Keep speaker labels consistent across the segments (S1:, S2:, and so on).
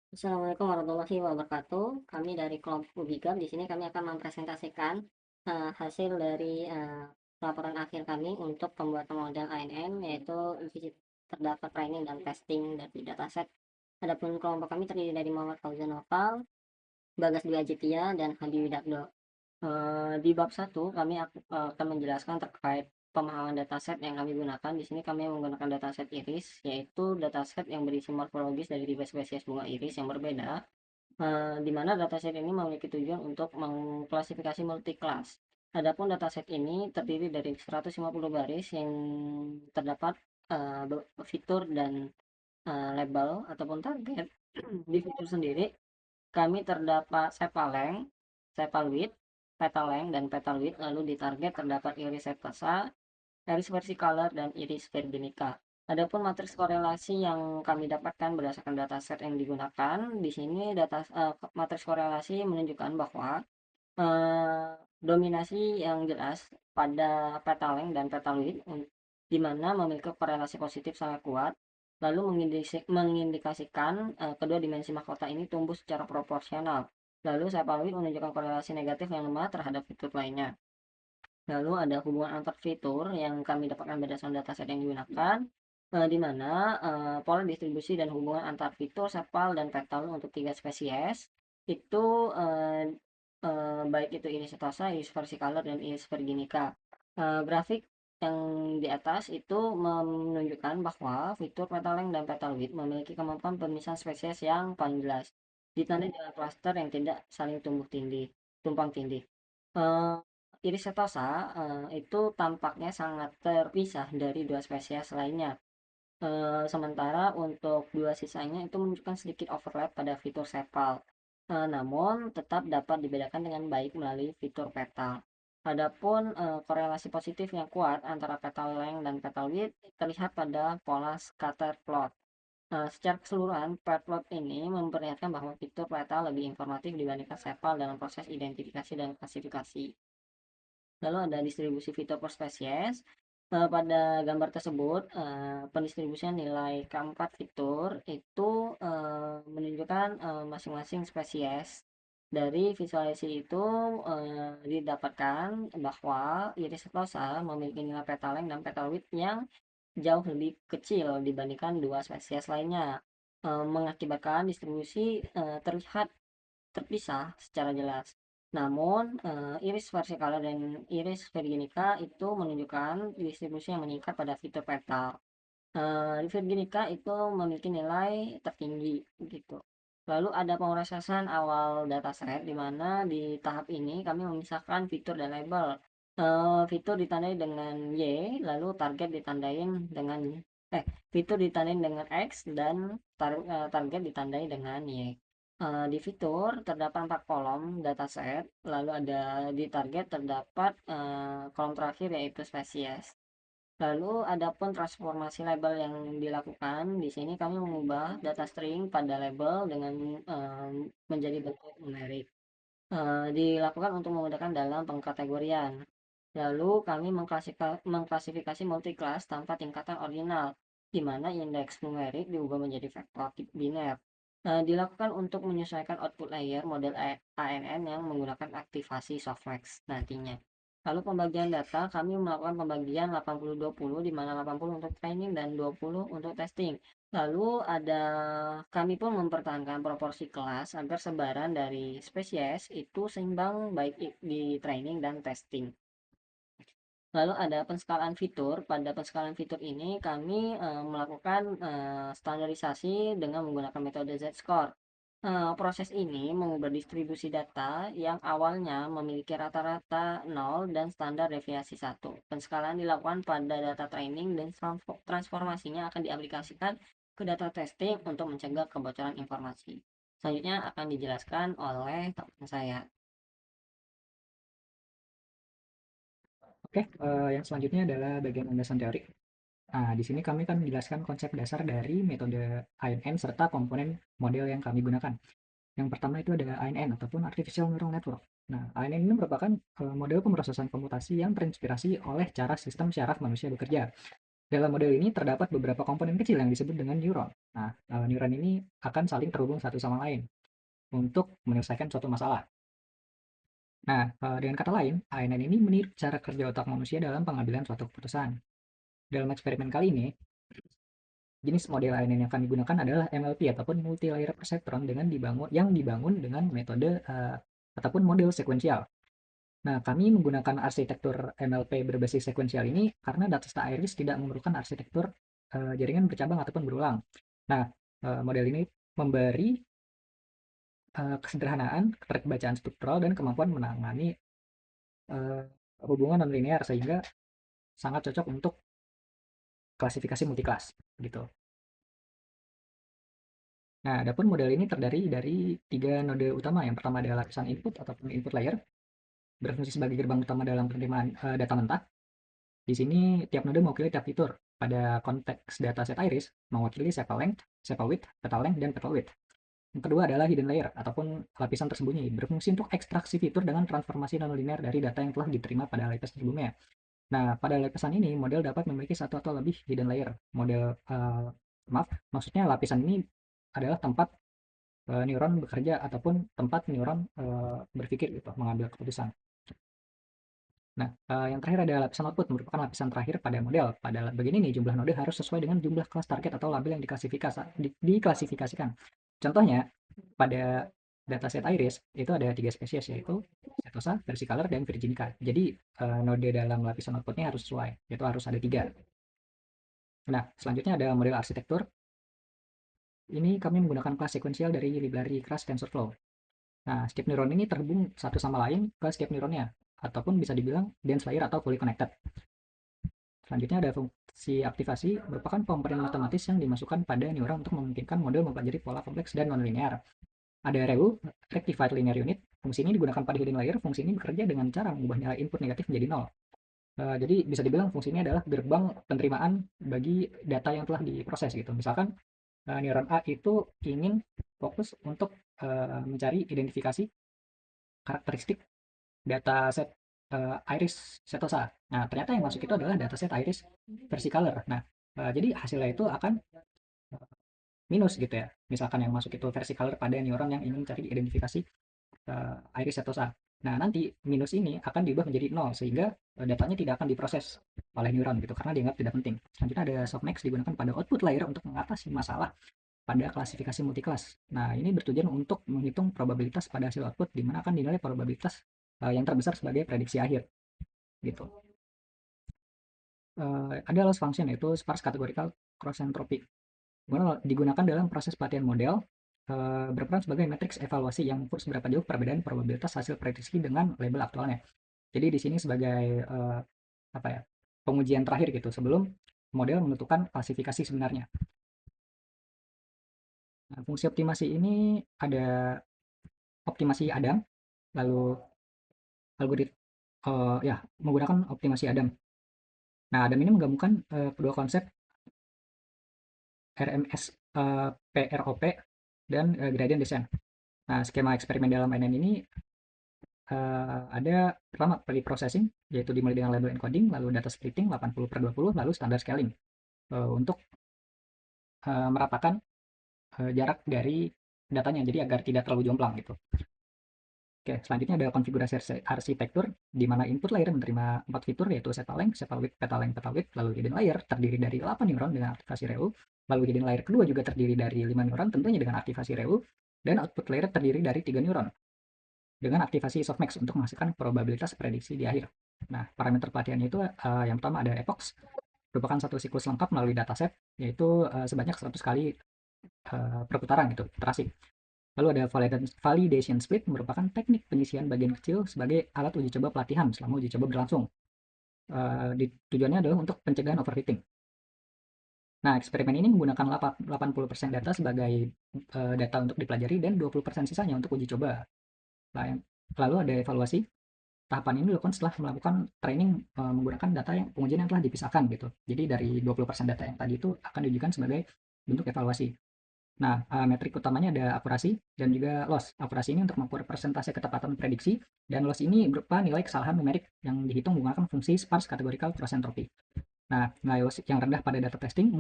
S1: Assalamualaikum warahmatullahi wabarakatuh. Kami dari kelompok Ubigam, di sini kami akan mempresentasikan hasil dari laporan akhir kami untuk pembuatan model ANN, yaitu visi terdapat training dan testing dari dataset. Adapun kelompok kami terdiri dari Muhammad Fauzan Nopal, Bagas Dwi Aditya, dan Hadi Widakdo. Di bab satu kami akan menjelaskan terkait pemahaman dataset yang kami gunakan. Di sini kami menggunakan dataset iris, yaitu dataset yang berisi morfologis dari tiga spesies bunga iris yang berbeda, di mana dataset ini memiliki tujuan untuk mengklasifikasi multi-kelas. Adapun dataset ini terdiri dari 150 baris yang terdapat fitur dan label ataupun target. Di fitur sendiri kami terdapat sepaleng, sepal width, petal length, dan petal width. Lalu di target terdapat iris setosa, iris versicolor, dan iris virginica. Adapun matriks korelasi yang kami dapatkan berdasarkan dataset yang digunakan, di sini matriks korelasi menunjukkan bahwa dominasi yang jelas pada petal length dan petal width, di mana memiliki korelasi positif sangat kuat, lalu mengindikasikan kedua dimensi mahkota ini tumbuh secara proporsional. Lalu sepal width menunjukkan korelasi negatif yang lemah terhadap fitur lainnya. Lalu ada hubungan antar fitur yang kami dapatkan berdasarkan dataset yang digunakan, di mana pola distribusi dan hubungan antar fitur sepal dan petal untuk tiga spesies itu baik itu iris setosa, iris versicolor, dan iris virginica. Grafik yang di atas itu menunjukkan bahwa fitur petal length dan petal width memiliki kemampuan pemisahan spesies yang paling jelas, ditandai dengan klaster yang tidak saling tumpang tindih. Eh, Iris setosa itu tampaknya sangat terpisah dari dua spesies lainnya. Sementara untuk dua sisanya itu menunjukkan sedikit overlap pada fitur sepal. Namun tetap dapat dibedakan dengan baik melalui fitur petal. Adapun korelasi positif yang kuat antara petal length dan petal width terlihat pada pola scatter plot. Secara keseluruhan, plot ini memperlihatkan bahwa fitur petal lebih informatif dibandingkan sepal dalam proses identifikasi dan klasifikasi. Lalu ada distribusi fitur per spesies. Pada gambar tersebut, pendistribusian nilai keempat fitur itu menunjukkan masing-masing spesies. Dari visualisasi itu didapatkan bahwa iris setosa memiliki nilai petal length dan petal width yang jauh lebih kecil dibandingkan dua spesies lainnya, mengakibatkan distribusi terlihat terpisah secara jelas. Namun, iris versicolor dan iris virginica itu menunjukkan distribusi yang meningkat pada fitur petal. Virginica itu memiliki nilai tertinggi gitu. Lalu ada pemrosesan awal dataset, di mana di tahap ini kami memisahkan fitur dan label. Fitur ditandai dengan Y, lalu target ditandai dengan fitur ditandai dengan X, dan target ditandai dengan Y. Di fitur terdapat 4 kolom dataset, lalu ada di target terdapat kolom terakhir yaitu spesies. Lalu adapun transformasi label yang dilakukan, di sini kami mengubah data string pada label dengan menjadi bentuk numerik. Dilakukan untuk memudahkan dalam pengkategorian. Lalu kami mengklasifikasi multi-class tanpa tingkatan ordinal, di mana indeks numerik diubah menjadi vektor tip biner. Dilakukan untuk menyesuaikan output layer model ANN yang menggunakan aktivasi softmax nantinya. Lalu pembagian data, kami melakukan pembagian 80-20, di mana 80 untuk training dan 20 untuk testing. Lalu kami pun mempertahankan proporsi kelas agar sebaran dari spesies itu seimbang baik di training dan testing. Lalu ada penskalaan fitur. Pada penskalaan fitur ini kami melakukan standarisasi dengan menggunakan metode Z-score. Proses ini mengubah distribusi data yang awalnya memiliki rata-rata 0 dan standar deviasi 1. Penskalaan dilakukan pada data training dan transformasinya akan diaplikasikan ke data testing untuk mencegah kebocoran informasi. Selanjutnya akan dijelaskan oleh teman saya.
S2: Oke, yang selanjutnya adalah bagian landasan teori. Nah, di sini kami akan menjelaskan konsep dasar dari metode ANN serta komponen model yang kami gunakan. Yang pertama itu ada ANN ataupun Artificial Neural Network. Nah, ANN ini merupakan model pemrosesan komputasi yang terinspirasi oleh cara sistem syaraf manusia bekerja. Dalam model ini terdapat beberapa komponen kecil yang disebut dengan neuron. Nah, neuron ini akan saling terhubung satu sama lain untuk menyelesaikan suatu masalah. Nah, dengan kata lain, ANN ini meniru cara kerja otak manusia dalam pengambilan suatu keputusan. Dalam eksperimen kali ini, jenis model ANN yang kami gunakan adalah MLP ataupun multi-layer perceptron yang dibangun dengan metode ataupun model sekuensial. Nah, kami menggunakan arsitektur MLP berbasis sekuensial ini karena data iris tidak memerlukan arsitektur jaringan bercabang ataupun berulang. Nah, model ini memberi kesederhanaan, keterbacaan struktural, dan kemampuan menangani uh, hubungan nonlinear sehingga sangat cocok untuk klasifikasi multiklas gitu. Nah, adapun model ini terdiri dari 3 node utama. Yang pertama adalah lapisan input ataupun input layer, berfungsi sebagai gerbang utama dalam penerimaan data mentah. Di sini tiap node mewakili tiap fitur. Pada konteks dataset iris, mewakili sepal length, sepal width, petal length, dan petal width. Yang kedua adalah hidden layer ataupun lapisan tersembunyi, berfungsi untuk ekstraksi fitur dengan transformasi nonlinear dari data yang telah diterima pada lapisan sebelumnya. Nah, pada lapisan ini model dapat memiliki satu atau lebih hidden layer. Maksudnya lapisan ini adalah tempat neuron bekerja ataupun tempat neuron berpikir gitu, mengambil keputusan. Nah, yang terakhir ada lapisan output, merupakan lapisan terakhir pada model. Pada bagian ini jumlah node harus sesuai dengan jumlah kelas target atau label yang diklasifikasikan. Contohnya, pada dataset iris itu ada 3 spesies, yaitu Setosa, versicolor, dan virginica. Jadi node dalam lapisan outputnya harus sesuai, yaitu harus ada 3. Nah, selanjutnya ada model arsitektur. Ini kami menggunakan kelas sekuensial dari library kelas TensorFlow. Nah, setiap neuron ini terhubung satu sama lain ke setiap neuronnya, ataupun bisa dibilang dense layer atau fully connected. Selanjutnya ada fungsi aktivasi, merupakan komponen matematis yang dimasukkan pada neuron untuk memungkinkan model mempelajari pola kompleks dan nonlinear. Ada ReLU, Rectified Linear Unit. Fungsi ini digunakan pada hidden layer. Fungsi ini bekerja dengan cara mengubah nilai input negatif menjadi nol. Jadi bisa dibilang fungsi ini adalah gerbang penerimaan bagi data yang telah diproses gitu. Misalkan neuron A itu ingin fokus untuk mencari identifikasi karakteristik dataset iris setosa. Nah, ternyata yang masuk itu adalah dataset iris versicolor. Nah, jadi hasilnya itu akan minus gitu ya. Misalkan yang masuk itu versicolor pada neuron yang ingin mencari identifikasi iris setosa. Nah, nanti minus ini akan diubah menjadi nol sehingga datanya tidak akan diproses oleh neuron gitu karena dianggap tidak penting. Selanjutnya ada softmax digunakan pada output layer untuk mengatasi masalah pada klasifikasi multiklas. Nah, ini bertujuan untuk menghitung probabilitas pada hasil output di mana akan dinilai probabilitas yang terbesar sebagai prediksi akhir gitu. Ada loss function yaitu sparse categorical cross entropy. Digunakan dalam proses pelatihan model berperan sebagai matriks evaluasi yang mengukur seberapa jauh perbedaan probabilitas hasil prediksi dengan label aktualnya. Jadi di sini sebagai apa ya, pengujian terakhir gitu sebelum model menentukan klasifikasi sebenarnya. Nah, fungsi optimasi ini ada optimasi Adam, lalu algoritma ya menggunakan optimasi Adam. Nah, Adam ini menggabungkan kedua konsep RMS PROP dan gradient descent. Nah, skema eksperimen dalam NN ini ada pertama pre-processing, yaitu dimulai dengan label encoding, lalu data splitting 80/20, lalu standard scaling untuk meratakan jarak dari datanya, jadi agar tidak terlalu jomplang gitu. Oke, selanjutnya ada konfigurasi arsitektur, di mana input layer menerima 4 fitur, yaitu sepal length, sepal width, petal length, petal width, lalu hidden layer terdiri dari 8 neuron dengan aktivasi ReLU, lalu hidden layer kedua juga terdiri dari 5 neuron tentunya dengan aktivasi ReLU, dan output layer terdiri dari 3 neuron dengan aktivasi softmax untuk menghasilkan probabilitas prediksi di akhir. Nah, parameter pelatihannya itu yang pertama ada epochs, merupakan satu siklus lengkap melalui dataset, yaitu sebanyak 100 kali perputaran gitu, iterasi. Lalu ada validation split, merupakan teknik penyisian bagian kecil sebagai alat uji coba pelatihan selama uji coba berlangsung. Tujuannya adalah untuk pencegahan overfitting. Nah, eksperimen ini menggunakan 80% data sebagai data untuk dipelajari dan 20% sisanya untuk uji coba. Lalu ada evaluasi. Tahapan ini dilakukan setelah melakukan training menggunakan data yang pengujian yang telah dipisahkan gitu. Jadi dari 20% data yang tadi itu akan diujikan sebagai bentuk evaluasi. Nah, metrik utamanya ada akurasi dan juga loss. Akurasi ini untuk mengukur persentase ketepatan prediksi, dan loss ini berupa nilai kesalahan numerik yang dihitung menggunakan fungsi sparse categorical cross entropy. Nah, nilai loss yang rendah pada data testing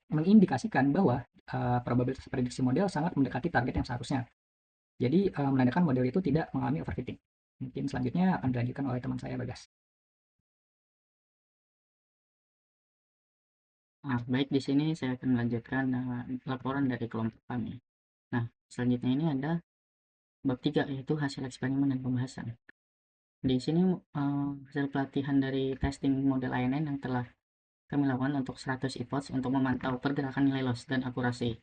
S2: mengindikasikan bahwa probabilitas prediksi model sangat mendekati target yang seharusnya. Jadi, menandakan model itu tidak mengalami overfitting. Mungkin selanjutnya akan dilanjutkan oleh teman saya, Bagas.
S3: Baik, di sini saya akan melanjutkan laporan dari kelompok kami. Nah, selanjutnya ini ada bab 3, yaitu hasil eksperimen dan pembahasan. Di sini hasil pelatihan dari testing model ANN yang telah kami lakukan untuk 100 epoch untuk memantau pergerakan nilai loss dan akurasi.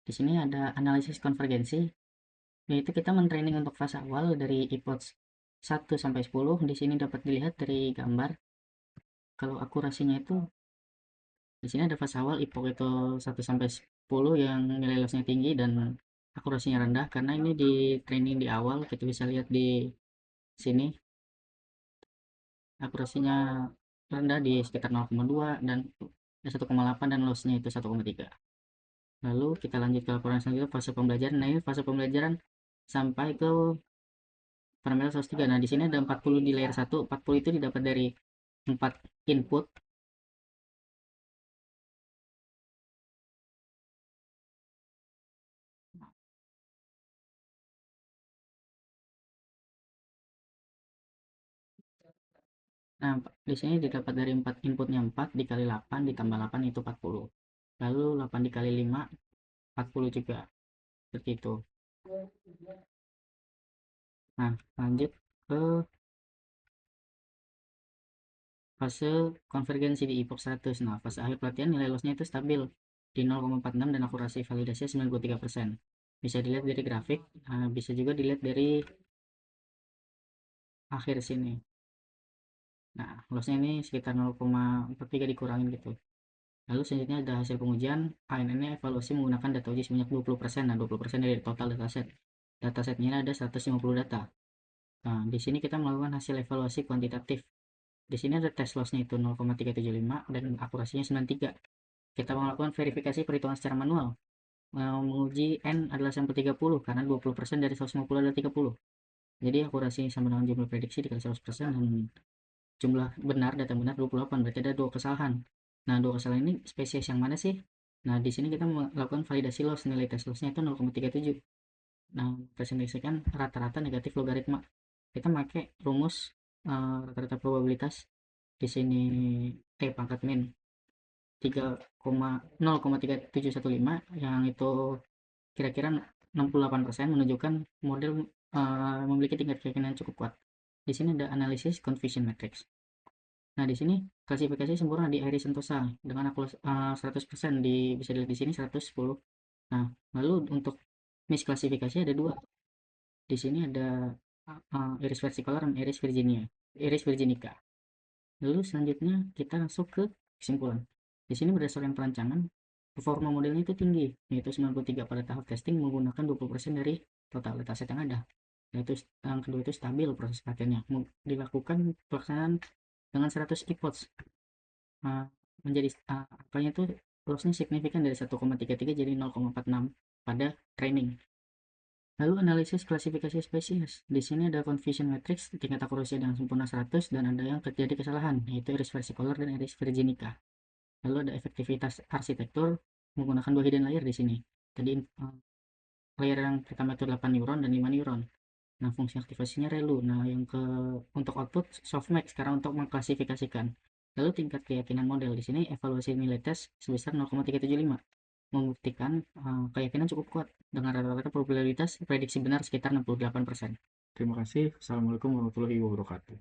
S3: Di sini ada analisis konvergensi, yaitu kita mentraining untuk fase awal dari epoch 1 sampai 10. Di sini dapat dilihat dari gambar kalau akurasinya itu di sini ada fase awal epoch itu 1 sampai 10 yang nilai lossnya tinggi dan akurasinya rendah, karena ini di training di awal. Kita bisa lihat di sini akurasinya rendah di sekitar 0,2 dan 1,8 dan lossnya itu 1,3. Lalu kita lanjut ke laporan selanjutnya, fase pembelajaran. Nah, ini fase pembelajaran sampai ke parameter 103. Nah, di sini ada 40 di layer 1. 40 itu didapat dari 4 input. Nah, di sini didapat dari 4 inputnya, 4 dikali 8 ditambah 8 itu 40. Lalu 8 dikali 5 40 juga, seperti itu. Nah, lanjut ke fase konvergensi di epoch 100. Nah, fase akhir pelatihan nilai lossnya itu stabil di 0,46 dan akurasi validasi 93%. Bisa dilihat dari grafik, bisa juga dilihat dari akhir sini. Nah, lossnya ini sekitar 0,43 dikurangin gitu. Lalu selanjutnya ada hasil pengujian. ANN evaluasi menggunakan data uji sebanyak 20%. Nah, 20% dari total dataset. Datasetnya ini ada 150 data. Nah, di sini kita melakukan hasil evaluasi kuantitatif. Di sini ada tes lossnya itu 0,375 dan akurasinya 93. Kita melakukan verifikasi perhitungan secara manual. Menguji N adalah sampel 30 karena 20% dari 150 adalah 30. Jadi akurasi sama dengan jumlah prediksi dikali 100% dan jumlah benar, data benar 28. Berarti ada dua kesalahan. Nah, dua kesalahan ini spesies yang mana sih? Nah, di sini kita melakukan validasi loss. Nilai tes lossnya itu 0,37. Nah, presentasikan rata-rata negatif logaritma. Kita pakai rumus rata-rata probabilitas. Di sini pangkat min 0,3715 yang itu kira-kira 68% menunjukkan model memiliki tingkat keyakinan yang cukup kuat. Di sini ada analisis confusion matrix. Nah, di sini klasifikasi sempurna di Iris Sentosa dengan 100%, bisa dilihat di sini 110. Nah, lalu untuk misklasifikasi ada dua. Di sini ada Iris versicolor dan Iris virginica. Lalu selanjutnya kita masuk ke kesimpulan. Di sini berdasarkan perancangan, performa modelnya itu tinggi, yaitu 93 pada tahap testing menggunakan 20% dari total dataset yang ada. Yaitu yang kedua itu stabil proses pelatihannya. Dilakukan pelaksanaan dengan 100 epoch. Menjadi angkanya itu lossnya signifikan dari 1,33 jadi 0,46 pada training. Lalu analisis klasifikasi spesies. Di sini ada confusion matrix, tingkat akurasi dengan sempurna 100 dan ada yang terjadi kesalahan, yaitu iris versicolor dan iris virginica. Lalu ada efektivitas arsitektur menggunakan dua hidden layer di sini. Tadi layer yang pertama itu 8 neuron dan 5 neuron. Nah, fungsi aktivasinya relu. Nah, yang ke untuk output softmax sekarang untuk mengklasifikasikan. Lalu tingkat keyakinan model di sini evaluasi nilai tes sebesar 0,375 membuktikan keyakinan cukup kuat dengan rata-rata probabilitas prediksi benar sekitar 68%.
S4: Terima kasih. Assalamualaikum warahmatullahi wabarakatuh.